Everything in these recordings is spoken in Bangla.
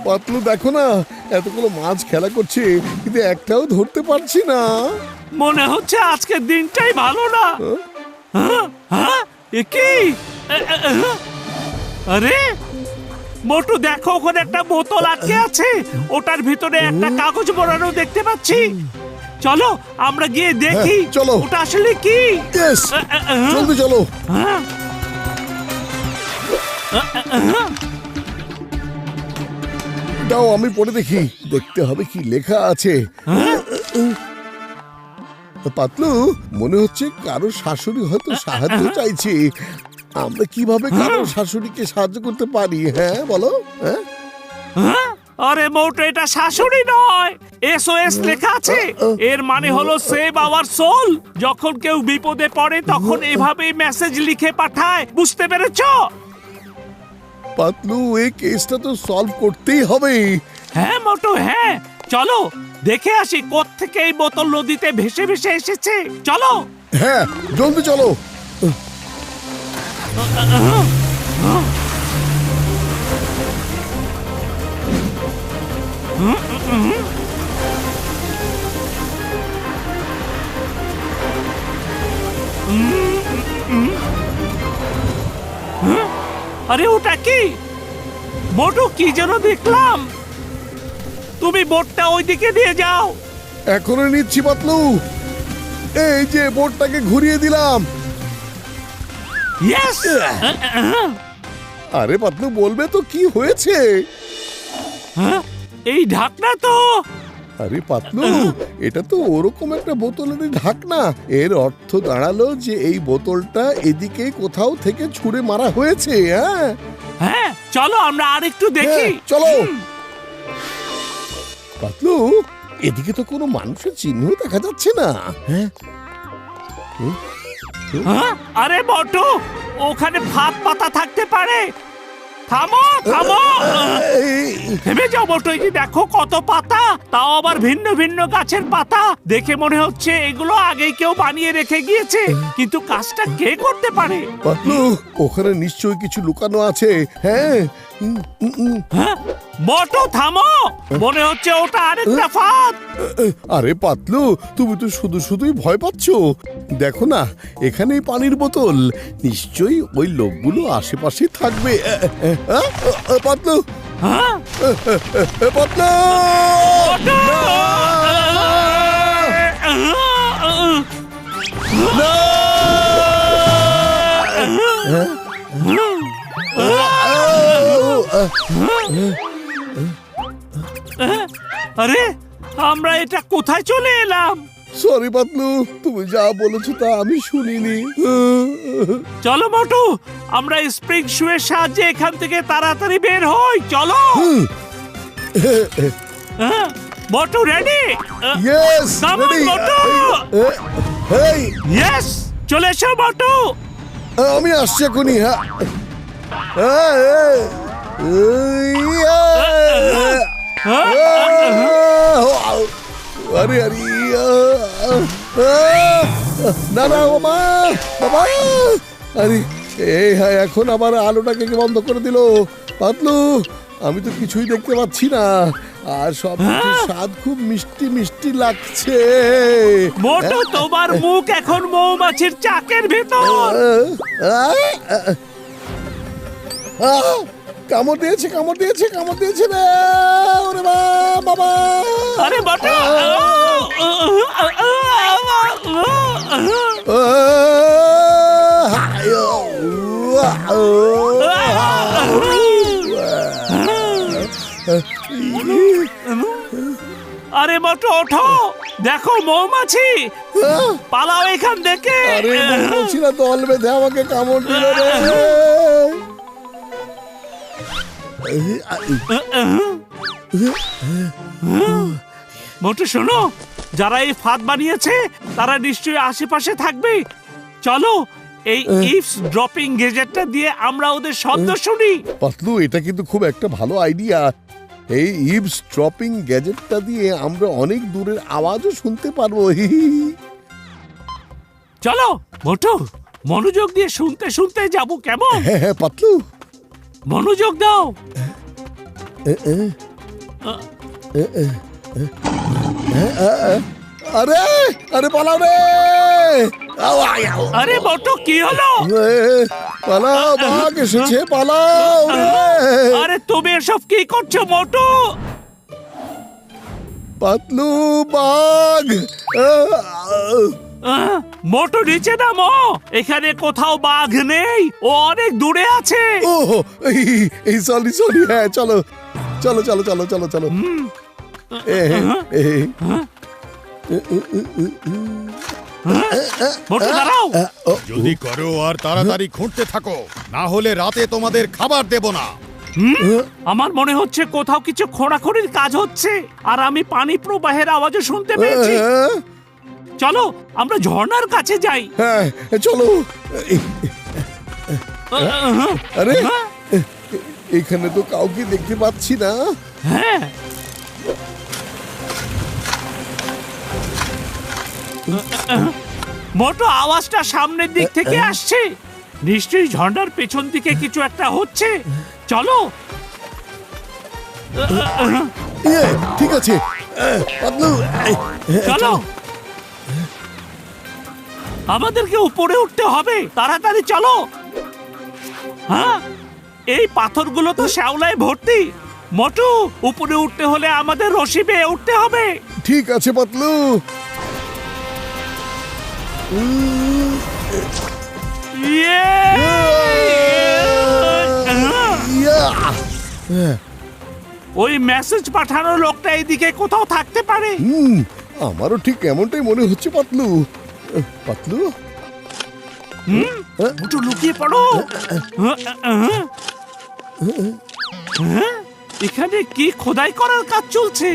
পাতলু দেখো না, এতগুলো মাছ খেলা করছে কিন্তু একটাও ধরতে পারছি না। মনে হচ্ছে আজকের দিনটাই ভালো না। হ্যাঁ? হ্যাঁ? এ কি? আরে মোটু দেখো, ওখানে একটা বোতল আটকে আছে, ওটার ভিতরে একটা কাগজ মোড়ানো দেখতে পাচ্ছি। চলো আমরা গিয়ে দেখি। হ্যাঁ, চলো। ওটা আসলে কি? Yes! জলদি চলো। হ্যাঁ? দাও আমি পড়ে দেখি, দেখতে হবে কি লেখা আছে। পাতলু, মনে হচ্ছে কারো শাশুড়ি হয়তো সাহায্য চাইছে। আমরা কিভাবে কারো শাশুড়িকে সাহায্য করতে পারি? হ্যাঁ বলো। হ্যাঁ, হ্যাঁ? আরে মোটু, এটা শাশুড়ি নয়, SOS লেখা আছে। এর মানে হলো সেভ আওয়ার সোল। যখন কেউ বিপদে পড়ে তখন এভাবেই মেসেজ লিখে পাঠায়, বুঝতে পেরেছো? পাতলু, এই কেসটা তো সলভ করতেই হবে। হ্যাঁ মোটু, হ্যাঁ। চলো দেখে আসি কোত্থেকে এই বোতল নদীতে ভেসে ভেসে এসেছে। চলো। হ্যাঁ, জলদি চলো। আরে ওটা কি? মোটু, কি যেন দেখলাম। তুমি বোটটা ওইদিকে দিয়ে যাও। এখনই নিচ্ছি পাতলু। এই যে বোর্ডটাকে ঘুরিয়ে দিলাম। ইয়েস। আরে পাতলু, বলবে তো কি হয়েছে? এই ঢাকনা তো। আরে পাতলু, এটা তো ওরকম একটা বোতলেরই ঢাকনা। এর অর্থ দাঁড়ালো যে এই বোতলটা এদিকে কোথাও থেকে ছুঁড়ে মারা হয়েছে। হ্যাঁ হ্যাঁ, চলো আমরা আরেকটু দেখি। হ্যাঁ, চলো। পাতলু, এদিকে তো কোনো মানুষের চিহ্ন দেখা যাচ্ছে না। হ্যাঁ, হ্যাঁ? আরে মোটু, ওখানে ভাত পাতা থাকতে পারে। থামো থামো, থেমে যাও মোটু। এই যে দেখো কত পাতা, তাও আবার ভিন্ন ভিন্ন গাছের পাতা। দেখে মনে হচ্ছে এগুলো আগেই কেউ বানিয়ে রেখে গিয়েছে, কিন্তু কাজটা কে করতে পারে? পাতলু, ওখানে নিশ্চয়ই কিছু লুকানো আছে। হ্যাঁ, হ্যাঁ? মোটু থামো, মনে হচ্ছে ওটা আরেকটা ফাঁদ। আরে পাতলু, তুমি তো শুধু শুধুই ভয় পাচ্ছ। দেখো না, এখানেই পানির বোতল। নিশ্চয়ই ওই লোকগুলো আশেপাশে থাকবে। পাতলু, হ্যাঁ? পাতলু! না! আরে আমরা এটা কোথায় চলে এলাম? সরি পাতলু, তুমি যা বলেছো তা আমি শুনিনি। চলো মোটু, আমরা স্প্রিং শুয়ের সাহায্যে এখান থেকে তাড়াতাড়ি বের হই। চলো। হ্যাঁ? Motu ready? Yes, Come on, ready. Motu. এই, ইয়েস, চলে এসো মোটু। আমি আসছি এখনই। হ্যাঁ, আরে আরে, না না বাবা, বাবা! আরে এই, হ্যাঁ, এখন আবার আলোটাকে কে বন্ধ করে দিল? পাতলু, আমি তো কিছুই দেখতে পাচ্ছি না, আর সব স্বাদ খুব মিষ্টি মিষ্টি লাগছে। মোটু, তোমার মুখ এখন মৌমাছির চাকের ভেতর। কামড় দিয়েছে, কামড় দিয়েছে, কামড় দিয়েছে রে! ওরে বাবা! আরে মোটু, আরে মোটু ওঠো, দেখো মৌমাছি। পালাও এখান থেকে। আরে মৌমাছিরা দল বেঁধে আমাকে কামড় দিল রে! মোটু শোনো, যারা এই ফাঁদ বানিয়েছে তারা নিশ্চয়ই আশেপাশে থাকবে। চলো এই ইভস ড্রপিং গেজেটটা দিয়ে আমরা ওদের শব্দ শুনি। পাতলু, এটা কিন্তু খুব একটা ভালো আইডিয়া। এই ইভস ড্রপিং গ্যাজেটটা দিয়ে আমরা অনেক দূরের আওয়াজও শুনতে পারবো। চলো মোটু, মনোযোগ দিয়ে শুনতে শুনতে যাবো, কেমন? হ্যাঁ হ্যাঁ পাতলু, মনোযোগ দাও। আরে আরে পালাও রে! আও, আয়, আও। আরে মোটু কি হলো? পালাও, বাঘ এসেছে, পালাও রে! আরে তুমি এসব কি করছো মোটু? পাতলু, বাঘ! মোটু নিচে নামো, এখানে কোথাও বাঘ নেই, ও অনেক দূরে আছে। ও এই সরি সরি, হ্যাঁ চলো চলো চলো চলো চলো চলো। এ, এ, মোটু দাঁড়াও। ও, যদি করো আর তাড়াতাড়ি খুঁড়তে থাকো, না হলে রাতে তোমাদের খাবার দেব না। আমার মনে হচ্ছে কোথাও কিছু খোঁড়াখড়ির কাজ হচ্ছে, আর আমি পানি প্রবাহের আওয়াজও শুনতে পেয়েছি। চলো আমরা ঝর্ণার কাছে যাই। হ্যাঁ চলো। আরে এখানে তো কাউকে দেখতে পাচ্ছি না। হ্যাঁ, মোটো আওয়াজটা সামনের দিক থেকে আসছে, নিশ্চয়ই ঝর্ণার পেছন দিকে কিছু একটা হচ্ছে। চলো। ঠিক আছে পাতলু, চলো, আমাদেরকে উপরে উঠতে হবে, তাড়াতাড়ি চলো। হ্যাঁ, এই পাথরগুলো তো শ্যাওলায় ভর্তি। মোটু, উপরে উঠতে হলে আমাদের রশি বেয়ে উঠতে হবে। ঠিক আছে পাতলু। ইয়ে! ওই মেসেজ পাঠানো লোকটা এইদিকে কোথাও থাকতে পারে। আমারও ঠিক এমনটাই মনে হচ্ছে পাতলু। পাতলু, মোটু লুকিয়ে পড়ো। এখানে কি খোদাই করার কাজ চলছে?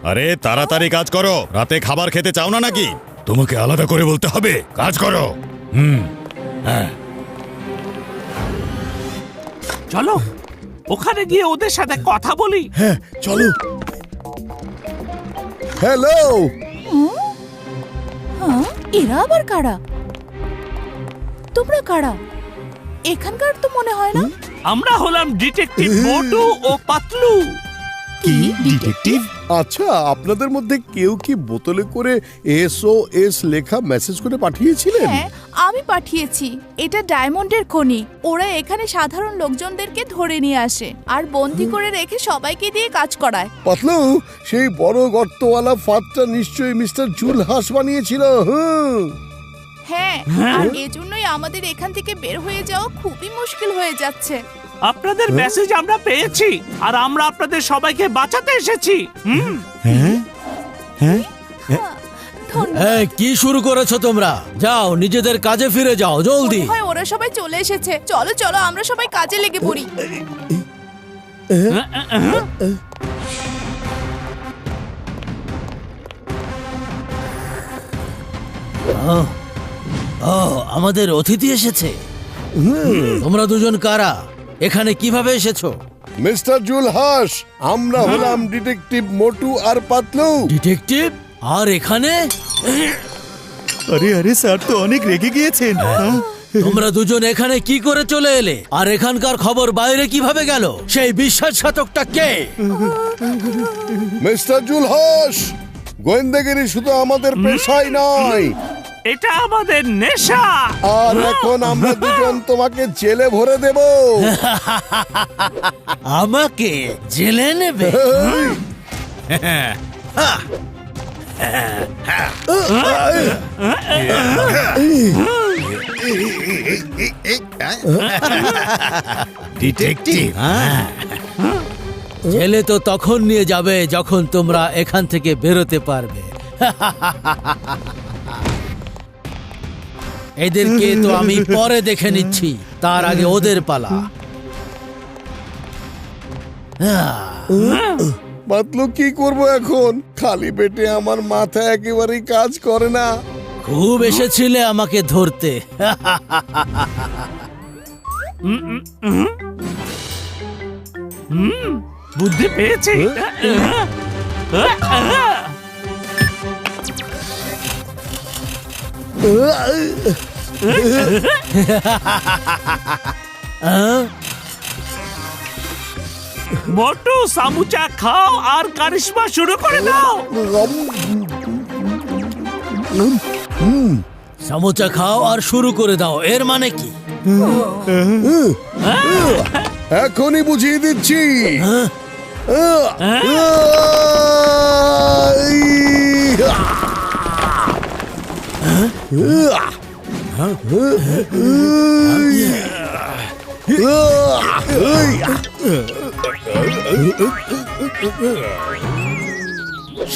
আরে তাড়াতাড়ি কাজ করো, রাতে খাবার খেতে চাও না নাকি? তোমাকে আলাদা করে বলতে হবে, কাজ করো। চলো ওখানে গিয়ে ওদের সাথে কথা বলি। হ্যাঁ চলো। হ্যালো, হ্যাঁ, এরা আবার কারা? তোমরা কারা? এখানকার তো মনে হয় না। আমরা হলাম ডিটেকটিভ মোটু ও পাতলু। কি ডিটেকটিভ? আচ্ছা, আপনাদের মধ্যে কেউ কি বোতলে করে SOS লেখা মেসেজ করে পাঠিয়েছিলেন? হ্যাঁ, আমি পাঠিয়েছি। এটা ডায়মন্ডের খনি। ওরা এখানে সাধারণ লোকজনদেরকে ধরে নিয়ে আসে আর বন্দি করে রেখে সবাইকে দিয়ে কাজ করায়। পাতলু, সেই বড় গর্তওয়ালা ফাঁদটা নিশ্চয়ই মিস্টার জুলহাস বানিয়েছিল। হ্যাঁ, আর এজন্যই আমাদের এখান থেকে বের হয়ে যাওয়া খুবই মুশকিল হয়ে যাচ্ছে। আপনাদের মেসেজ আমরা পেয়েছি, আর আমরা আপনাদের সবাইকে বাঁচাতে এসেছি। ধন্যবাদ। কি শুরু করেছো তোমরা? যাও নিজেদের কাজে ফিরে যাও জলদি। মনে হয় ওরা সবাই চলে এসেছে। চলো চলো, আমরা সবাই কাজে লেগে পড়ি। ও, আমাদের অতিথি এসেছে। তোমরা দুজন কারা? এখানে কিভাবে এসেছো? মিস্টার জুলহাস, আমরা হলাম ডিটেকটিভ মোটু আর পাতলু। ডিটেকটিভ? আর এখানে আরে আরে স্যার তো অনেক রেগে গিয়েছেন। তোমরা দুজন এখানে কি করে চলে এলে? আর এখানকার খবর বাইরে কিভাবে গেল? সেই বিশ্বাসঘাতকটা কে? মিস্টার জুলহাস, গোয়েন্দাগিরি শুধু আমাদের পেশাই নয়, এটা আমাদের নেশা। আর এখন আমরা দুজন তোমাকে জেলে ভরে দেব। আমাকে জেলে নেবে? ডিটেকটিভ? জেলে তো তখন নিয়ে যাবে যখন তোমরা এখান থেকে বেরোতে পারবে। এদেরকে তো আমি পরে দেখে নিচ্ছি, তার আগে ওদের পালা। পাতলু, কি করব এখন? খালি পেটে আমার মাথা একেবারেই কাজ করে না। খুব এসেছিলে আমাকে ধরতে। বুদ্ধি পেয়েছি। মোটু সামুচা খাও আর কারিশমা শুরু করে দাও। সামোচা খাও আর শুরু করে দাও, এর মানে কি? এখনই বুঝিয়ে দিচ্ছি।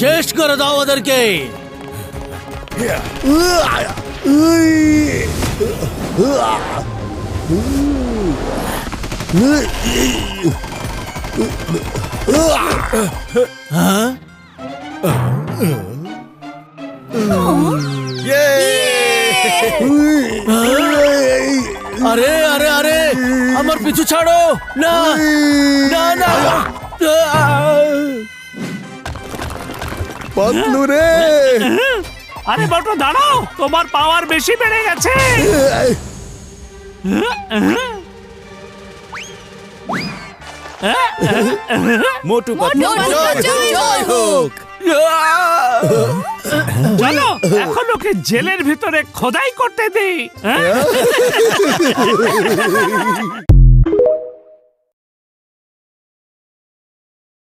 শেষ করে দাও ওদেরকে। আরে আরে আরে, আমার পিছু ছাড়ো না না না। পাতলু রে, আরে মোটু দাঁড়াও, তোমার পাওয়ার বেশি বেড়ে গেছে। মোটু জয় হোক। চলো এখন ওকে জেলের ভিতরে খোদাই করতে দিই।